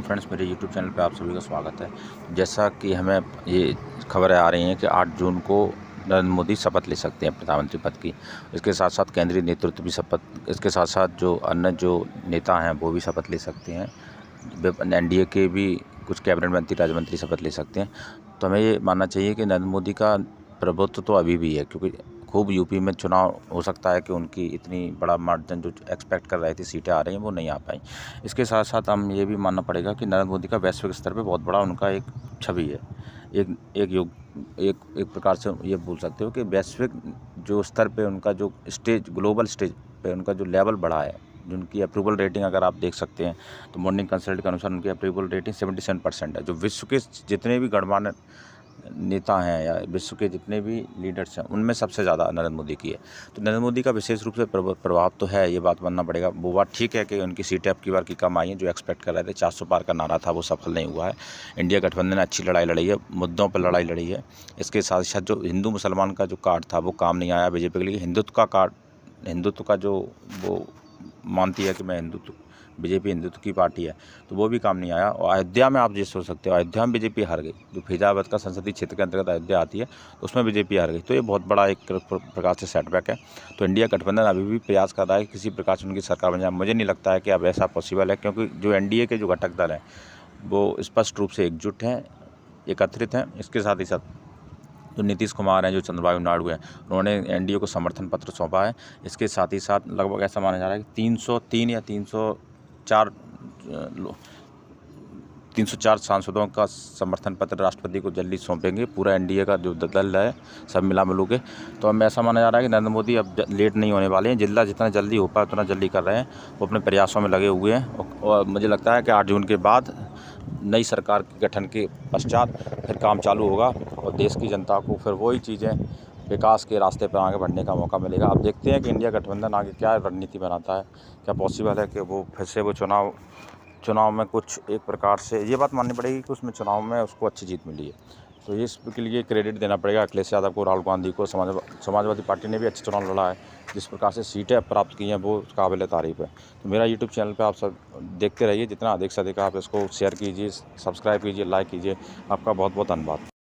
Friends, मेरे YouTube channel पे आप सभी का स्वागत है। जैसा कि हमें ये खबरें आ रही हैं कि 8 जून को नरेंद्र मोदी शपथ ले सकते हैं प्रधानमंत्री पद की। इसके साथ साथ केंद्रीय नेतृत्व भी शपथ, इसके साथ साथ जो अन्य जो नेता हैं वो भी शपथ ले सकते हैं। एनडीए के भी कुछ कैबिनेट मंत्री, राज्य मंत्री शपथ ले सकते हैं। तो हमें ये मानना चाहिए कि नरेंद्र मोदी का प्रभुत्व तो अभी भी है, क्योंकि खूब यूपी में चुनाव हो सकता है कि उनकी इतनी बड़ा मार्जिन जो एक्सपेक्ट कर रहे थे सीटें आ रही हैं वो नहीं आ पाई। इसके साथ साथ हम ये भी मानना पड़ेगा कि नरेंद्र मोदी का वैश्विक स्तर पे बहुत बड़ा उनका एक छवि है। एक प्रकार से ये बोल सकते हो कि वैश्विक जो स्तर पे उनका जो स्टेज, ग्लोबल स्टेज पे उनका जो लेवल बढ़ा है, जिनकी अप्रूवल रेटिंग अगर आप देख सकते हैं तो मॉर्निंग कंसल्ट के अनुसार उनकी अप्रूवल रेटिंग 77% है। जो विश्व के जितने भी गणमान्य नेता हैं या विश्व के जितने भी लीडर्स हैं उनमें सबसे ज़्यादा नरेंद्र मोदी की है। तो नरेंद्र मोदी का विशेष रूप से प्रभाव तो है, ये बात मानना पड़ेगा। वो बात ठीक है कि उनकी सीटें अब की बार की कम आई हैं। जो एक्सपेक्ट कर रहे थे 400 पार का नारा था वो सफल नहीं हुआ है। इंडिया गठबंधन ने अच्छी लड़ाई लड़ी है, मुद्दों पर लड़ाई लड़ी है। इसके साथ साथ जो हिंदू मुसलमान का जो कार्ड था वो काम नहीं आया बीजेपी के लिए। हिंदुत्व का जो वो मानती है कि मैं हिंदुत्व, बीजेपी हिंदुत्व की पार्टी है, तो वो भी काम नहीं आया। और अयोध्या में आप ये सोच सकते हो, अयोध्या में बीजेपी हार गई। जो फैजाबाद का संसदीय क्षेत्र के अंतर्गत अयोध्या आती है तो उसमें बीजेपी हार गई। तो ये बहुत बड़ा एक प्रकार से सेटबैक है। तो इंडिया गठबंधन अभी भी प्रयास कर रहा है कि किसी प्रकार से उनकी सरकार बन जाए। मुझे नहीं लगता है कि अब ऐसा पॉसिबल है, क्योंकि जो एनडीए के जो घटक दल हैं वो स्पष्ट रूप से एकजुट हैं, एकत्रित हैं। इसके साथ ही साथ जो नीतीश कुमार हैं, जो चंद्रबाबू नायडू हैं, उन्होंने एनडीए को समर्थन पत्र सौंपा है। इसके साथ ही साथ लगभग ऐसा माना जा रहा है कि 303 या 304 सांसदों का समर्थन पत्र राष्ट्रपति को जल्दी सौंपेंगे। पूरा एनडीए का जो दल है सब मिला मिलू के। तो हमें ऐसा माना जा रहा है कि नरेंद्र मोदी अब लेट नहीं होने वाले हैं। जितना जल्दी हो पाए उतना जल्दी कर रहे हैं, वो अपने प्रयासों में लगे हुए हैं। और मुझे लगता है कि 8 जून के बाद नई सरकार के गठन के पश्चात फिर काम चालू होगा और देश की जनता को फिर वही चीज़ें, विकास के रास्ते पर आगे बढ़ने का मौका मिलेगा। अब देखते हैं कि इंडिया गठबंधन आगे क्या रणनीति बनाता है। क्या पॉसिबल है कि वो फिर से वो चुनाव में कुछ एक प्रकार से ये बात माननी पड़ेगी कि उसमें चुनाव में उसको अच्छी जीत मिली है। तो ये इसके लिए क्रेडिट देना पड़ेगा अखिलेश यादव को, राहुल गांधी को। समाजवादी पार्टी ने भी अच्छा चुनाव लड़ा है। जिस प्रकार से सीटें प्राप्त की हैं वो काबिल तारीफ़ है। तो मेरा यूट्यूब चैनल पे आप सब देखते रहिए। जितना अधिक से अधिक आप इसको शेयर कीजिए, सब्सक्राइब कीजिए, लाइक कीजिए। आपका बहुत बहुत धन्यवाद।